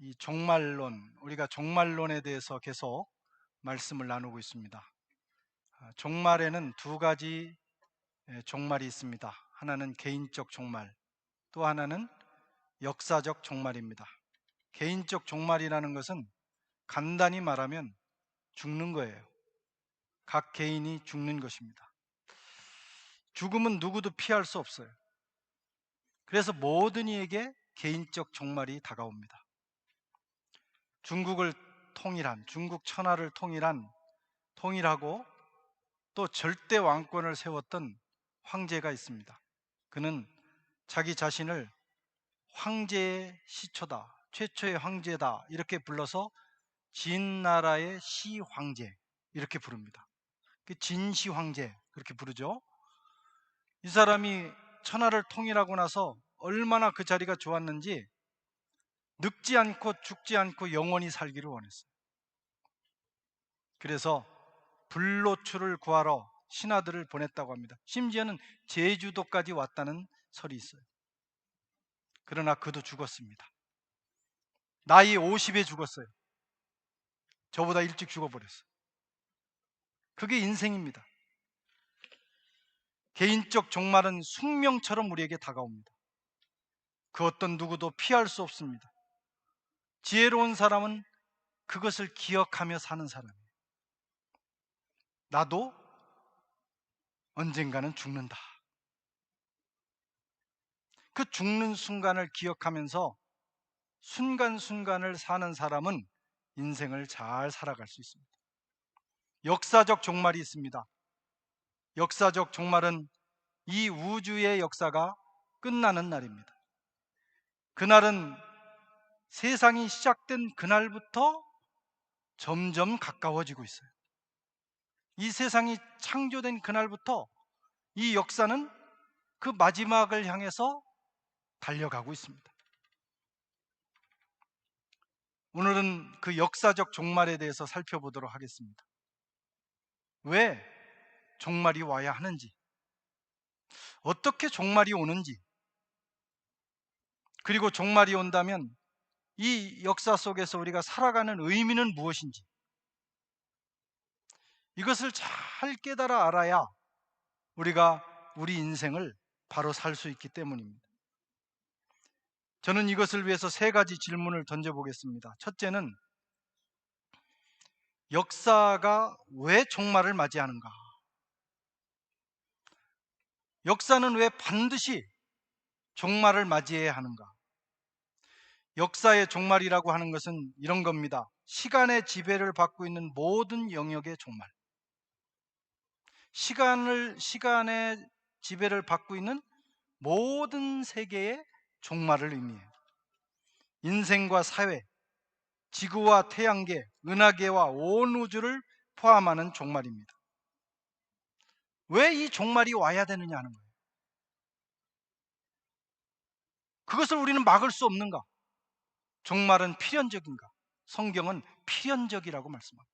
이 종말론, 우리가 종말론에 대해서 계속 말씀을 나누고 있습니다. 종말에는 두 가지 종말이 있습니다. 하나는 개인적 종말, 또 하나는 역사적 종말입니다. 개인적 종말이라는 것은 간단히 말하면 죽는 거예요. 각 개인이 죽는 것입니다. 죽음은 누구도 피할 수 없어요. 그래서 모든 이에게 개인적 종말이 다가옵니다. 중국 천하를 통일하고 또 절대 왕권을 세웠던 황제가 있습니다. 그는 자기 자신을 황제의 시초다, 최초의 황제다 이렇게 불러서 진나라의 시황제 이렇게 부릅니다. 진시황제 그렇게 부르죠. 이 사람이 천하를 통일하고 나서 얼마나 그 자리가 좋았는지 늙지 않고 죽지 않고 영원히 살기를 원했어요. 그래서 불로초를 구하러 신하들을 보냈다고 합니다. 심지어는 제주도까지 왔다는 설이 있어요. 그러나 그도 죽었습니다. 나이 50에 죽었어요. 저보다 일찍 죽어버렸어요. 그게 인생입니다. 개인적 종말은 숙명처럼 우리에게 다가옵니다. 그 어떤 누구도 피할 수 없습니다. 지혜로운 사람은 그것을 기억하며 사는 사람이에요. 나도 언젠가는 죽는다. 그 죽는 순간을 기억하면서 순간순간을 사는 사람은 인생을 잘 살아갈 수 있습니다. 역사적 종말이 있습니다. 역사적 종말은 이 우주의 역사가 끝나는 날입니다. 그날은 세상이 시작된 그날부터 점점 가까워지고 있어요. 이 세상이 창조된 그날부터 이 역사는 그 마지막을 향해서 달려가고 있습니다. 오늘은 그 역사적 종말에 대해서 살펴보도록 하겠습니다. 왜 종말이 와야 하는지, 어떻게 종말이 오는지, 그리고 종말이 온다면 이 역사 속에서 우리가 살아가는 의미는 무엇인지, 이것을 잘 깨달아 알아야 우리가 우리 인생을 바로 살 수 있기 때문입니다. 저는 이것을 위해서 세 가지 질문을 던져보겠습니다. 첫째는 역사가 왜 종말을 맞이하는가? 역사는 왜 반드시 종말을 맞이해야 하는가? 역사의 종말이라고 하는 것은 이런 겁니다. 시간의 지배를 받고 있는 모든 영역의 종말. 시간의 지배를 받고 있는 모든 세계의 종말을 의미해요. 인생과 사회, 지구와 태양계, 은하계와 온 우주를 포함하는 종말입니다. 왜 이 종말이 와야 되느냐 하는 거예요. 그것을 우리는 막을 수 없는가? 종말은 필연적인가? 성경은 필연적이라고 말씀합니다.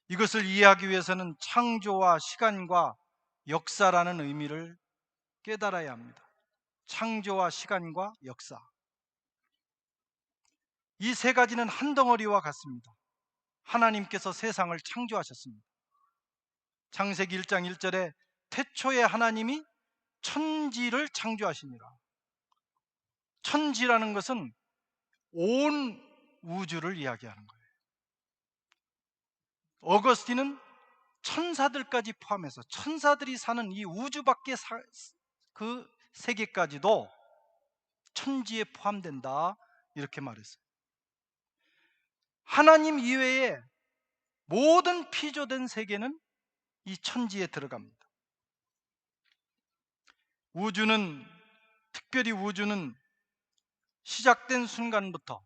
이것을 이해하기 위해서는 창조와 시간과 역사라는 의미를 깨달아야 합니다. 창조와 시간과 역사. 이 세 가지는 한 덩어리와 같습니다. 하나님께서 세상을 창조하셨습니다. 창세기 1장 1절에 태초에 하나님이 천지를 창조하시니라. 천지라는 것은 온 우주를 이야기하는 거예요. 어거스틴은 천사들까지 포함해서 천사들이 사는 이 우주 밖의 그 세계까지도 천지에 포함된다 이렇게 말했어요. 하나님 이외에 모든 피조된 세계는 이 천지에 들어갑니다. 특별히 우주는 시작된 순간부터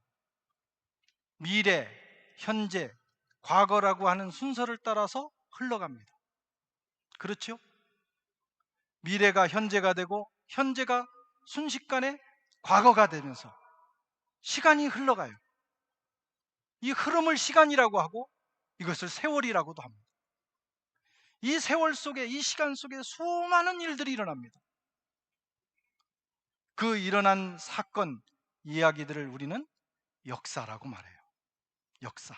미래, 현재, 과거라고 하는 순서를 따라서 흘러갑니다. 그렇죠? 미래가 현재가 되고 현재가 순식간에 과거가 되면서 시간이 흘러가요. 이 흐름을 시간이라고 하고 이것을 세월이라고도 합니다. 이 세월 속에, 이 시간 속에 수많은 일들이 일어납니다. 그 일어난 사건, 이야기들을 우리는 역사라고 말해요. 역사.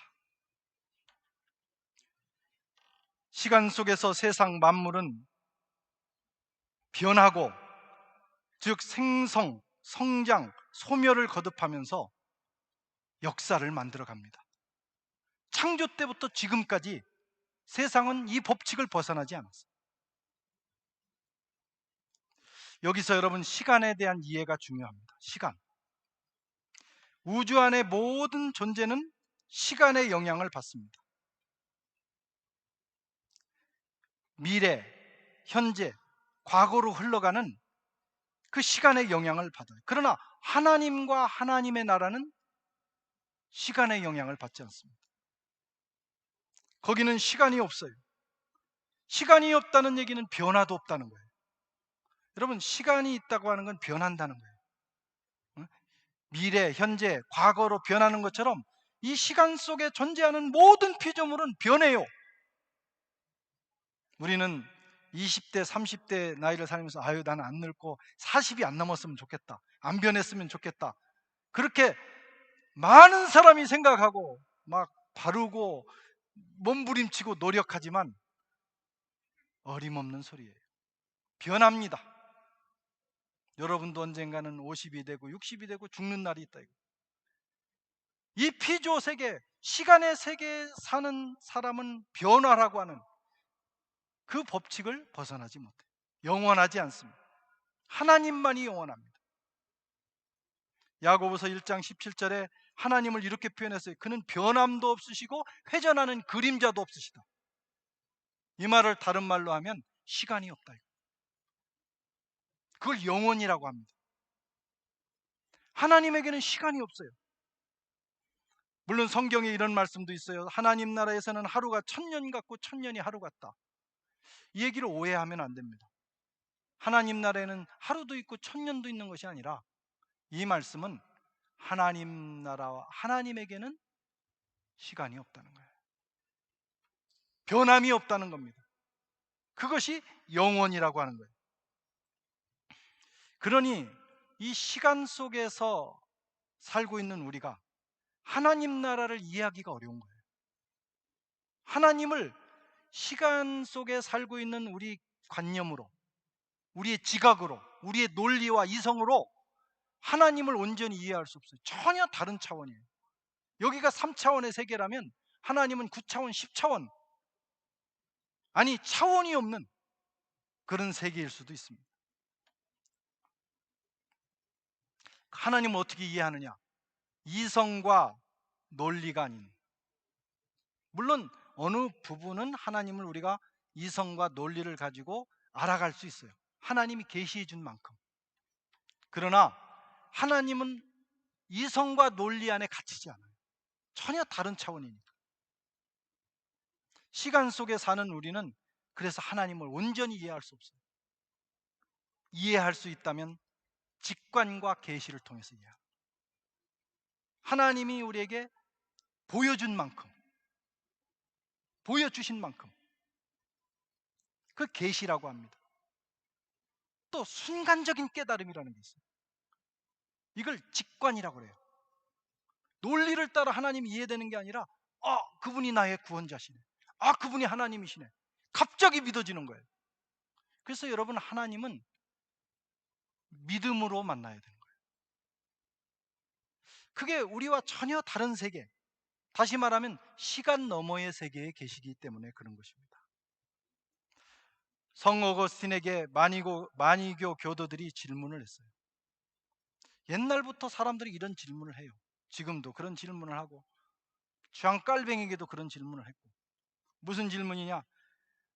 시간 속에서 세상 만물은 변하고, 즉 생성, 성장, 소멸을 거듭하면서 역사를 만들어 갑니다. 창조 때부터 지금까지 세상은 이 법칙을 벗어나지 않았어요. 여기서 여러분, 시간에 대한 이해가 중요합니다. 시간. 우주 안의 모든 존재는 시간의 영향을 받습니다. 미래, 현재, 과거로 흘러가는 그 시간의 영향을 받아요. 그러나 하나님과 하나님의 나라는 시간의 영향을 받지 않습니다. 거기는 시간이 없어요. 시간이 없다는 얘기는 변화도 없다는 거예요. 여러분, 시간이 있다고 하는 건 변한다는 거예요. 미래, 현재, 과거로 변하는 것처럼 이 시간 속에 존재하는 모든 피조물은 변해요. 우리는 20대, 30대 나이를 살면서 아유, 나는 안 늙고 40이 안 넘었으면 좋겠다, 안 변했으면 좋겠다, 그렇게 많은 사람이 생각하고 막 바르고 몸부림치고 노력하지만 어림없는 소리예요. 변합니다. 여러분도 언젠가는 50이 되고 60이 되고 죽는 날이 있다. 이 피조 세계, 시간의 세계에 사는 사람은 변화라고 하는 그 법칙을 벗어나지 못해요. 영원하지 않습니다. 하나님만이 영원합니다. 야고보서 1장 17절에 하나님을 이렇게 표현했어요. 그는 변함도 없으시고 회전하는 그림자도 없으시다. 이 말을 다른 말로 하면 시간이 없다. 그걸 영원이라고 합니다. 하나님에게는 시간이 없어요. 물론 성경에 이런 말씀도 있어요. 하나님 나라에서는 하루가 1000년 같고 1000년이 하루 같다. 이 얘기를 오해하면 안 됩니다. 하나님 나라에는 하루도 있고 1000년도 있는 것이 아니라, 이 말씀은 하나님 나라와 하나님에게는 시간이 없다는 거예요. 변함이 없다는 겁니다. 그것이 영원이라고 하는 거예요. 그러니 이 시간 속에서 살고 있는 우리가 하나님 나라를 이해하기가 어려운 거예요. 하나님을 시간 속에 살고 있는 우리 관념으로, 우리의 지각으로, 우리의 논리와 이성으로 하나님을 온전히 이해할 수 없어요. 전혀 다른 차원이에요. 여기가 3차원의 세계라면 하나님은 9차원, 10차원, 아니 차원이 없는 그런 세계일 수도 있습니다. 하나님을 어떻게 이해하느냐? 이성과 논리가 아닌, 물론 어느 부분은 하나님을 우리가 이성과 논리를 가지고 알아갈 수 있어요. 하나님이 계시해 준 만큼. 그러나 하나님은 이성과 논리 안에 갇히지 않아요. 전혀 다른 차원이니까. 시간 속에 사는 우리는 그래서 하나님을 온전히 이해할 수 없어요. 이해할 수 있다면 직관과 계시를 통해서 이해합니다. 하나님이 우리에게 보여준 만큼, 보여주신 만큼, 그 계시라고 합니다. 또 순간적인 깨달음이라는 게 있어요. 이걸 직관이라고 그래요. 논리를 따라 하나님이 이해되는 게 아니라, 그분이 나의 구원자시네, 그분이 하나님이시네, 갑자기 믿어지는 거예요. 그래서 여러분, 하나님은 믿음으로 만나야 되는 거예요. 그게 우리와 전혀 다른 세계, 다시 말하면 시간 너머의 세계에 계시기 때문에 그런 것입니다. 성 어거스틴에게 마니교 교도들이 질문을 했어요. 옛날부터 사람들이 이런 질문을 해요. 지금도 그런 질문을 하고, 주앙 깔뱅에게도 그런 질문을 했고. 무슨 질문이냐?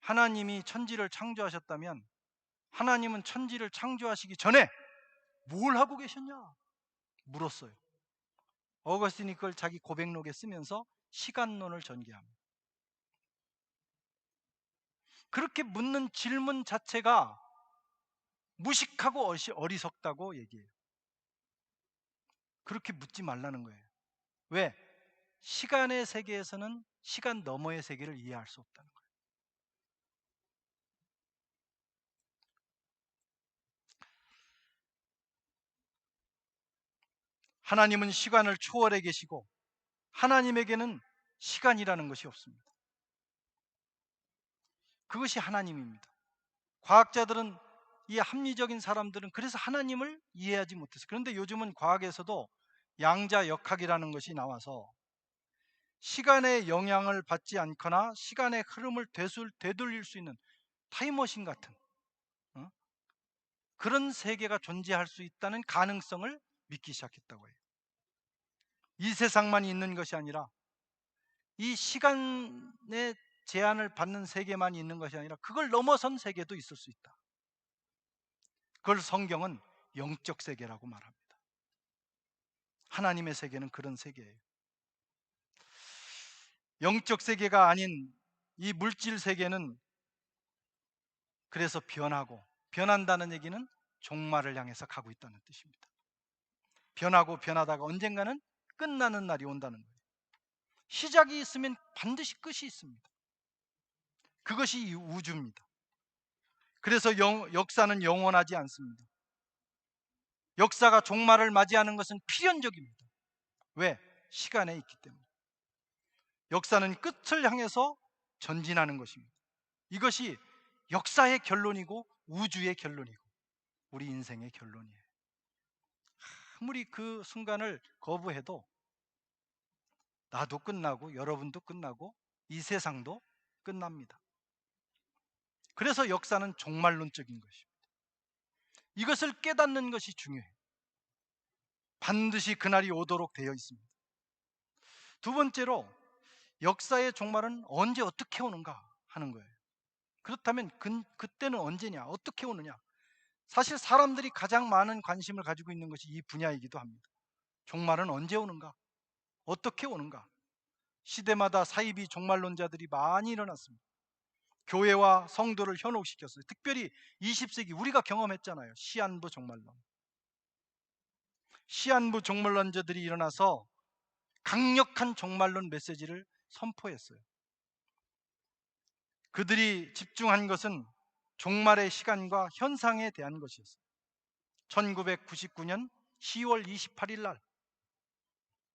하나님이 천지를 창조하셨다면 하나님은 천지를 창조하시기 전에 뭘 하고 계셨냐? 물었어요. 어거스틴이 그걸 자기 고백록에 쓰면서 시간론을 전개합니다. 그렇게 묻는 질문 자체가 무식하고 어리석다고 얘기해요. 그렇게 묻지 말라는 거예요. 왜? 시간의 세계에서는 시간 너머의 세계를 이해할 수 없다는 거예요. 하나님은 시간을 초월해 계시고 하나님에게는 시간이라는 것이 없습니다. 그것이 하나님입니다. 과학자들은, 이 합리적인 사람들은 그래서 하나님을 이해하지 못했어요. 그런데 요즘은 과학에서도 양자역학이라는 것이 나와서 시간의 영향을 받지 않거나 시간의 흐름을 되돌릴 수 있는 타임머신 같은 그런 세계가 존재할 수 있다는 가능성을 믿기 시작했다고 해요. 이 세상만 있는 것이 아니라, 이 시간의 제한을 받는 세계만 있는 것이 아니라 그걸 넘어선 세계도 있을 수 있다. 그걸 성경은 영적 세계라고 말합니다. 하나님의 세계는 그런 세계예요. 영적 세계가 아닌 이 물질 세계는 그래서 변한다는 얘기는 종말을 향해서 가고 있다는 뜻입니다. 변하다가 언젠가는 끝나는 날이 온다는 거예요. 시작이 있으면 반드시 끝이 있습니다. 그것이 이 우주입니다. 그래서 역사는 영원하지 않습니다. 역사가 종말을 맞이하는 것은 필연적입니다. 왜? 시간에 있기 때문에. 역사는 끝을 향해서 전진하는 것입니다. 이것이 역사의 결론이고 우주의 결론이고 우리 인생의 결론이에요. 아무리 그 순간을 거부해도 나도 끝나고 여러분도 끝나고 이 세상도 끝납니다. 그래서 역사는 종말론적인 것입니다. 이것을 깨닫는 것이 중요해요. 반드시 그날이 오도록 되어 있습니다. 두 번째로, 역사의 종말은 언제 어떻게 오는가 하는 거예요. 그렇다면 그때는 언제냐, 어떻게 오느냐. 사실 사람들이 가장 많은 관심을 가지고 있는 것이 이 분야이기도 합니다. 종말은 언제 오는가, 어떻게 오는가. 시대마다 사이비 종말론자들이 많이 일어났습니다. 교회와 성도를 현혹시켰어요. 특별히 20세기 우리가 경험했잖아요. 시한부 종말론. 시한부 종말론자들이 일어나서 강력한 종말론 메시지를 선포했어요. 그들이 집중한 것은 종말의 시간과 현상에 대한 것이었어요. 1999년 10월 28일 날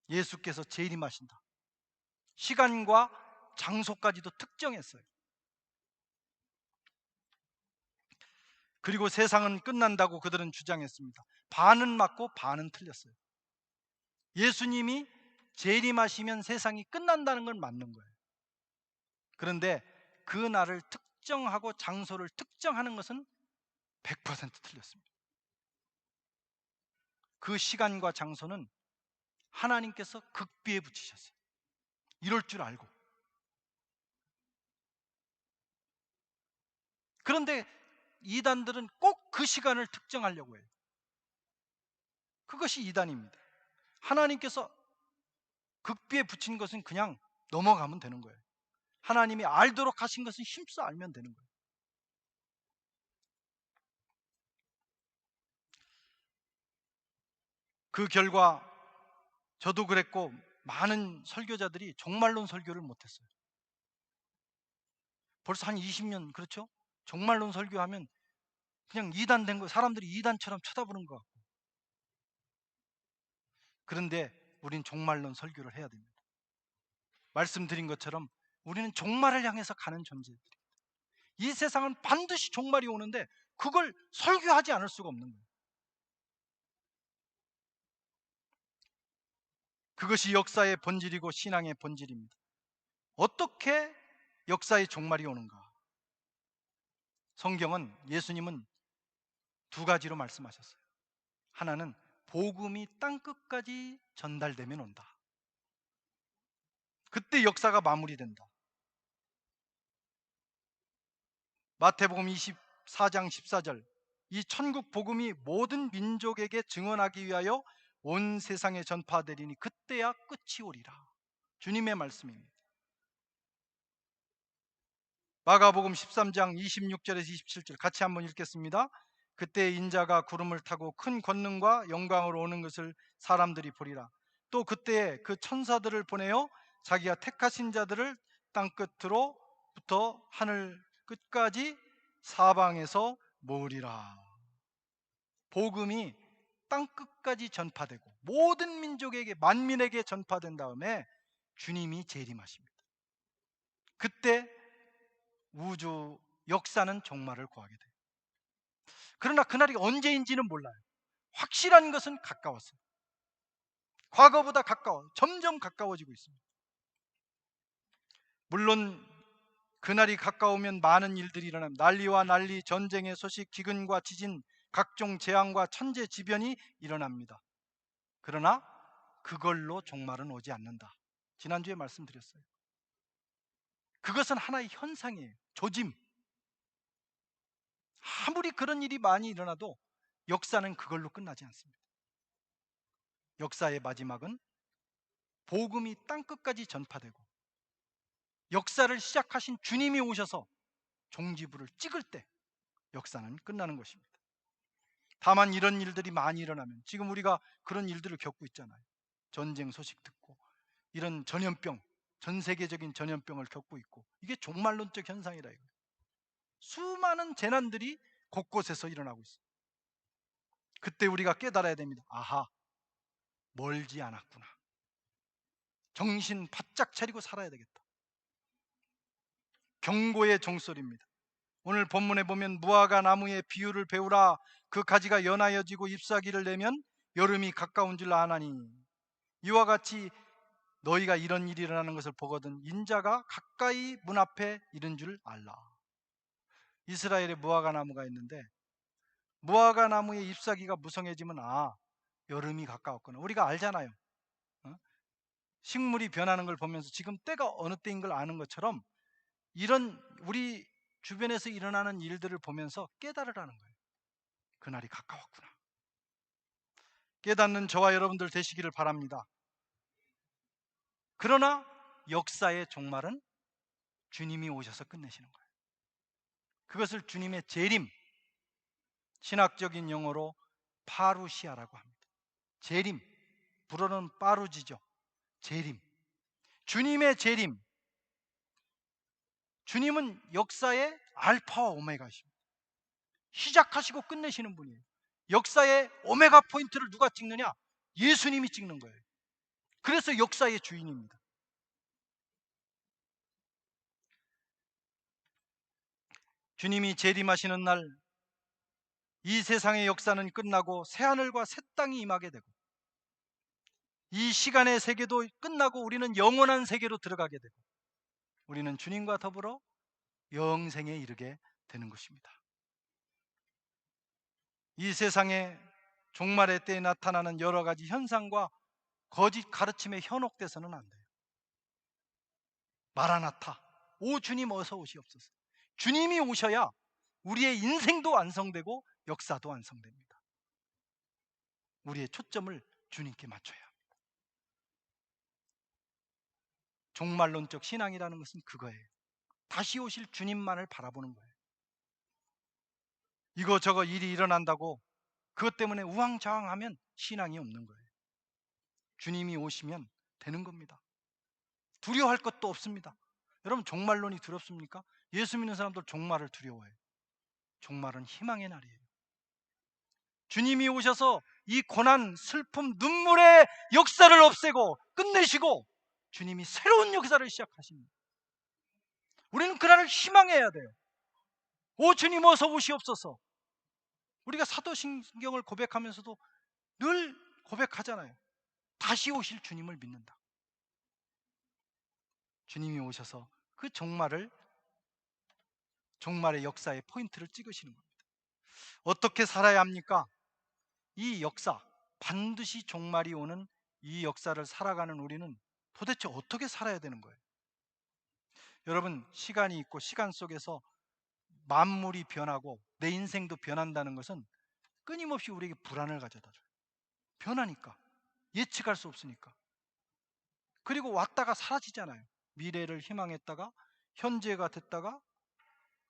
예수께서 재림하신다. 시간과 장소까지도 특정했어요. 그리고 세상은 끝난다고 그들은 주장했습니다. 반은 맞고 반은 틀렸어요. 예수님이 재림하시면 세상이 끝난다는 건 맞는 거예요. 그런데 그 날을 특정하고 장소를 특정하는 것은 100% 틀렸습니다. 그 시간과 장소는 하나님께서 극비에 붙이셨어요. 이럴 줄 알고. 그런데 이단들은 꼭 그 시간을 특정하려고 해요. 그것이 이단입니다. 하나님께서 극비에 붙인 것은 그냥 넘어가면 되는 거예요. 하나님이 알도록 하신 것은 힘써 알면 되는 거예요. 그 결과 저도 그랬고 많은 설교자들이 종말론 설교를 못했어요. 벌써 한 20년, 그렇죠? 종말론 설교하면 그냥 이단된 거, 사람들이 이단처럼 쳐다보는 것 같고. 그런데 우린 종말론 설교를 해야 됩니다. 말씀드린 것처럼 우리는 종말을 향해서 가는 존재들입니다. 이 세상은 반드시 종말이 오는데 그걸 설교하지 않을 수가 없는 거예요. 그것이 역사의 본질이고 신앙의 본질입니다. 어떻게 역사의 종말이 오는가? 성경은, 예수님은 두 가지로 말씀하셨어요. 하나는 복음이 땅끝까지 전달되면 온다. 그때 역사가 마무리된다. 마태복음 24장 14절, 이 천국 복음이 모든 민족에게 증언하기 위하여 온 세상에 전파되리니 그때야 끝이 오리라. 주님의 말씀입니다. 마가복음 13장 26절에서 27절 같이 한번 읽겠습니다. 그때 인자가 구름을 타고 큰 권능과 영광으로 오는 것을 사람들이 보리라. 또 그때 그 천사들을 보내어 자기가 택하신 자들을 땅 끝으로부터 하늘 끝까지 사방에서 모으리라. 복음이 땅끝까지 전파되고 모든 민족에게, 만민에게 전파된 다음에 주님이 재림하십니다. 그때 우주 역사는 종말을 구하게 돼요. 그러나 그날이 언제인지는 몰라요. 확실한 것은 가까웠어요. 과거보다 가까워, 점점 가까워지고 있습니다. 물론 그날이 가까우면 많은 일들이 일어납니다. 난리와 난리, 전쟁의 소식, 기근과 지진, 각종 재앙과 천재지변이 일어납니다. 그러나 그걸로 종말은 오지 않는다. 지난주에 말씀드렸어요. 그것은 하나의 현상이에요. 조짐. 아무리 그런 일이 많이 일어나도 역사는 그걸로 끝나지 않습니다. 역사의 마지막은 복음이 땅끝까지 전파되고 역사를 시작하신 주님이 오셔서 종지부를 찍을 때 역사는 끝나는 것입니다. 다만 이런 일들이 많이 일어나면, 지금 우리가 그런 일들을 겪고 있잖아요. 전쟁 소식 듣고 이런 전염병, 전 세계적인 전염병을 겪고 있고, 이게 종말론적 현상이라 이거예요. 수많은 재난들이 곳곳에서 일어나고 있어요. 그때 우리가 깨달아야 됩니다. 아하, 멀지 않았구나. 정신 바짝 차리고 살아야 되겠다. 경고의 종소리입니다. 오늘 본문에 보면 무화과 나무의 비유를 배우라. 그 가지가 연하여지고 잎사귀를 내면 여름이 가까운 줄 아나니, 이와 같이 너희가 이런 일이 일어나는 것을 보거든 인자가 가까이 문 앞에 이른 줄 알라. 이스라엘에 무화과 나무가 있는데 무화과 나무의 잎사귀가 무성해지면 여름이 가까웠구나. 우리가 알잖아요. 식물이 변하는 걸 보면서 지금 때가 어느 때인 걸 아는 것처럼 이런 우리 주변에서 일어나는 일들을 보면서 깨달으라는 거예요. 그날이 가까웠구나. 깨닫는 저와 여러분들 되시기를 바랍니다. 그러나 역사의 종말은 주님이 오셔서 끝내시는 거예요. 그것을 주님의 재림, 신학적인 용어로 파루시아라고 합니다. 재림, 불어는 파루지죠. 재림, 주님의 재림. 주님은 역사의 알파와 오메가십니다. 시작하시고 끝내시는 분이에요. 역사의 오메가 포인트를 누가 찍느냐? 예수님이 찍는 거예요. 그래서 역사의 주인입니다. 주님이 재림하시는 날, 이 세상의 역사는 끝나고 새하늘과 새 땅이 임하게 되고, 이 시간의 세계도 끝나고 우리는 영원한 세계로 들어가게 되고, 우리는 주님과 더불어 영생에 이르게 되는 것입니다. 이 세상에 종말의 때에 나타나는 여러 가지 현상과 거짓 가르침에 현혹돼서는 안 돼요. 마라나타, 오 주님 어서 오시옵소서. 주님이 오셔야 우리의 인생도 완성되고 역사도 완성됩니다. 우리의 초점을 주님께 맞춰야 합니다. 종말론적 신앙이라는 것은 그거예요. 다시 오실 주님만을 바라보는 거예요. 이거 저거 일이 일어난다고 그것 때문에 우왕좌왕하면 신앙이 없는 거예요. 주님이 오시면 되는 겁니다. 두려워할 것도 없습니다. 여러분, 종말론이 두렵습니까? 예수 믿는 사람들 종말을 두려워해요. 종말은 희망의 날이에요. 주님이 오셔서 이 고난, 슬픔, 눈물의 역사를 없애고 끝내시고 주님이 새로운 역사를 시작하십니다. 우리는 그날을 희망해야 돼요. 오 주님 어서 오시옵소서. 우리가 사도신경을 고백하면서도 늘 고백하잖아요. 다시 오실 주님을 믿는다. 주님이 오셔서 그 종말의 역사의 포인트를 찍으시는 겁니다. 어떻게 살아야 합니까? 이 역사, 반드시 종말이 오는 이 역사를 살아가는 우리는 도대체 어떻게 살아야 되는 거예요? 여러분, 시간이 있고 시간 속에서 만물이 변하고 내 인생도 변한다는 것은 끊임없이 우리에게 불안을 가져다 줘요. 변하니까, 예측할 수 없으니까. 그리고 왔다가 사라지잖아요. 미래를 희망했다가 현재가 됐다가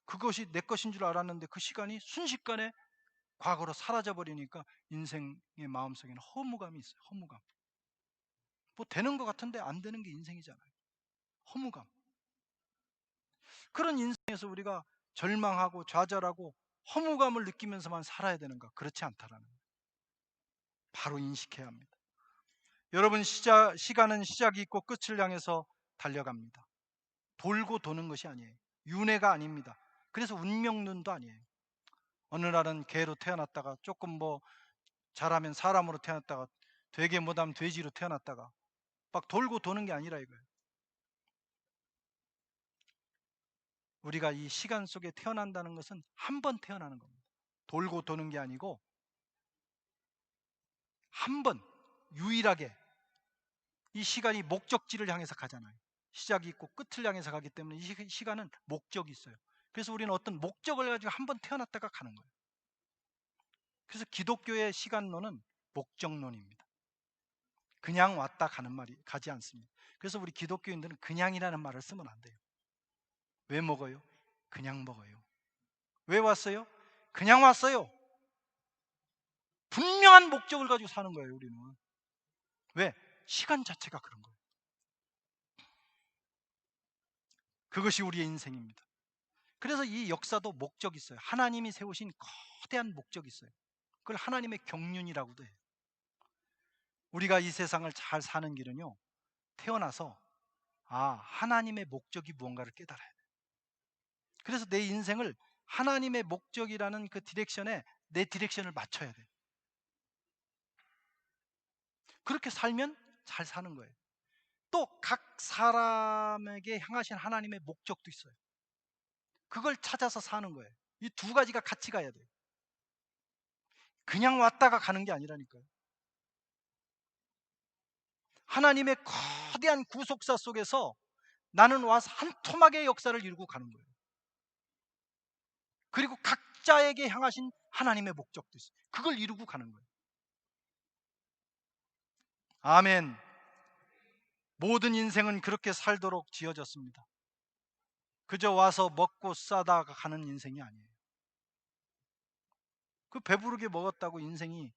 그것이 내 것인 줄 알았는데 그 시간이 순식간에 과거로 사라져 버리니까 인생의 마음속에는 허무감이 있어요. 허무감. 뭐 되는 것 같은데 안 되는 게 인생이잖아요. 허무감. 그런 인생에서 우리가 절망하고 좌절하고 허무감을 느끼면서만 살아야 되는가? 그렇지 않다라는 거예요. 바로 인식해야 합니다. 여러분, 시간은 시작이 있고 끝을 향해서 달려갑니다. 돌고 도는 것이 아니에요. 윤회가 아닙니다. 그래서 운명론도 아니에요. 어느 날은 개로 태어났다가 조금 뭐 잘하면 사람으로 태어났다가 되게 못하면 돼지로 태어났다가 막 돌고 도는 게 아니라 이거예요. 우리가 이 시간 속에 태어난다는 것은 한 번 태어나는 겁니다. 돌고 도는 게 아니고 한 번 유일하게 이 시간이 목적지를 향해서 가잖아요. 시작이 있고 끝을 향해서 가기 때문에 이 시간은 목적이 있어요. 그래서 우리는 어떤 목적을 가지고 한 번 태어났다가 가는 거예요. 그래서 기독교의 시간론은 목적론입니다. 그냥 왔다 가는 말이 가지 않습니다. 그래서 우리 기독교인들은 그냥이라는 말을 쓰면 안 돼요. 왜 먹어요? 그냥 먹어요. 왜 왔어요? 그냥 왔어요. 분명한 목적을 가지고 사는 거예요, 우리는. 왜? 시간 자체가 그런 거예요. 그것이 우리의 인생입니다. 그래서 이 역사도 목적이 있어요. 하나님이 세우신 거대한 목적이 있어요. 그걸 하나님의 경륜이라고도 해요. 우리가 이 세상을 잘 사는 길은요, 태어나서 하나님의 목적이 무언가를 깨달아야 돼요. 그래서 내 인생을 하나님의 목적이라는 그 디렉션에 내 디렉션을 맞춰야 돼요. 그렇게 살면 잘 사는 거예요. 또 각 사람에게 향하신 하나님의 목적도 있어요. 그걸 찾아서 사는 거예요. 이 두 가지가 같이 가야 돼요. 그냥 왔다가 가는 게 아니라니까요. 하나님의 거대한 구속사 속에서 나는 와서 한 토막의 역사를 이루고 가는 거예요. 그리고 각자에게 향하신 하나님의 목적도 있어요. 그걸 이루고 가는 거예요. 아멘. 모든 인생은 그렇게 살도록 지어졌습니다. 그저 와서 먹고 싸다가 가는 인생이 아니에요. 그 배부르게 먹었다고 인생이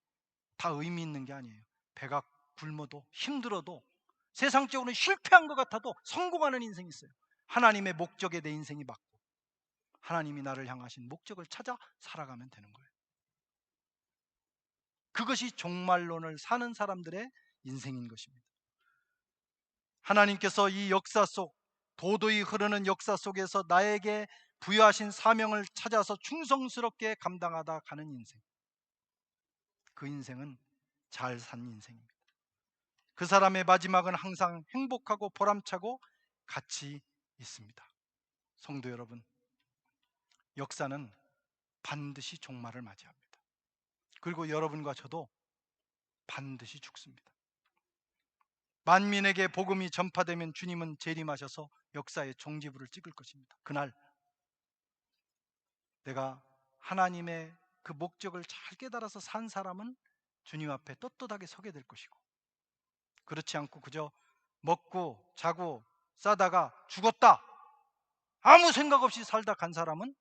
다 의미 있는 게 아니에요. 배가 굶어도 힘들어도 세상적으로는 실패한 것 같아도 성공하는 인생이 있어요. 하나님의 목적에 내 인생이 맞고 하나님이 나를 향하신 목적을 찾아 살아가면 되는 거예요. 그것이 종말론을 사는 사람들의 인생인 것입니다. 하나님께서 이 역사 속, 도도히 흐르는 역사 속에서 나에게 부여하신 사명을 찾아서 충성스럽게 감당하다 가는 인생, 그 인생은 잘 산 인생입니다. 그 사람의 마지막은 항상 행복하고 보람차고 가치 있습니다. 성도 여러분, 역사는 반드시 종말을 맞이합니다. 그리고 여러분과 저도 반드시 죽습니다. 만민에게 복음이 전파되면 주님은 재림하셔서 역사의 종지부를 찍을 것입니다. 그날 내가 하나님의 그 목적을 잘 깨달아서 산 사람은 주님 앞에 떳떳하게 서게 될 것이고, 그렇지 않고 그저 먹고 자고 싸다가 죽었다, 아무 생각 없이 살다 간 사람은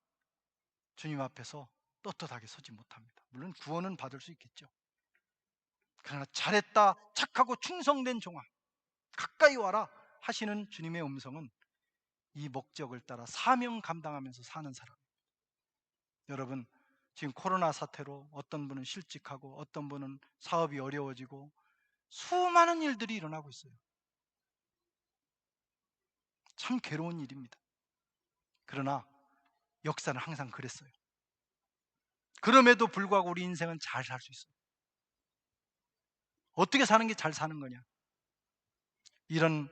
주님 앞에서 떳떳하게 서지 못합니다. 물론 구원은 받을 수 있겠죠. 그러나 잘했다, 착하고 충성된 종아, 가까이 와라 하시는 주님의 음성은 이 목적을 따라 사명 감당하면서 사는 사람. 여러분, 지금 코로나 사태로 어떤 분은 실직하고 어떤 분은 사업이 어려워지고 수많은 일들이 일어나고 있어요. 참 괴로운 일입니다. 그러나 역사는 항상 그랬어요. 그럼에도 불구하고 우리 인생은 잘 살 수 있어요. 어떻게 사는 게 잘 사는 거냐? 이런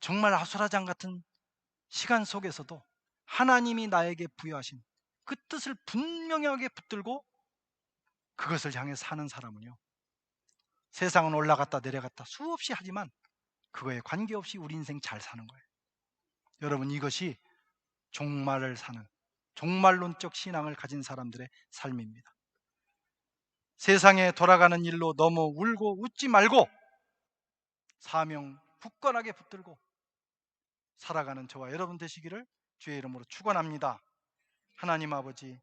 정말 아수라장 같은 시간 속에서도 하나님이 나에게 부여하신 그 뜻을 분명하게 붙들고 그것을 향해 사는 사람은요, 세상은 올라갔다 내려갔다 수없이 하지만 그거에 관계없이 우리 인생 잘 사는 거예요. 여러분, 이것이 종말을 사는 종말론적 신앙을 가진 사람들의 삶입니다. 세상에 돌아가는 일로 너무 울고 웃지 말고 사명 굳건하게 붙들고 살아가는 저와 여러분 되시기를 주의 이름으로 축원합니다. 하나님 아버지,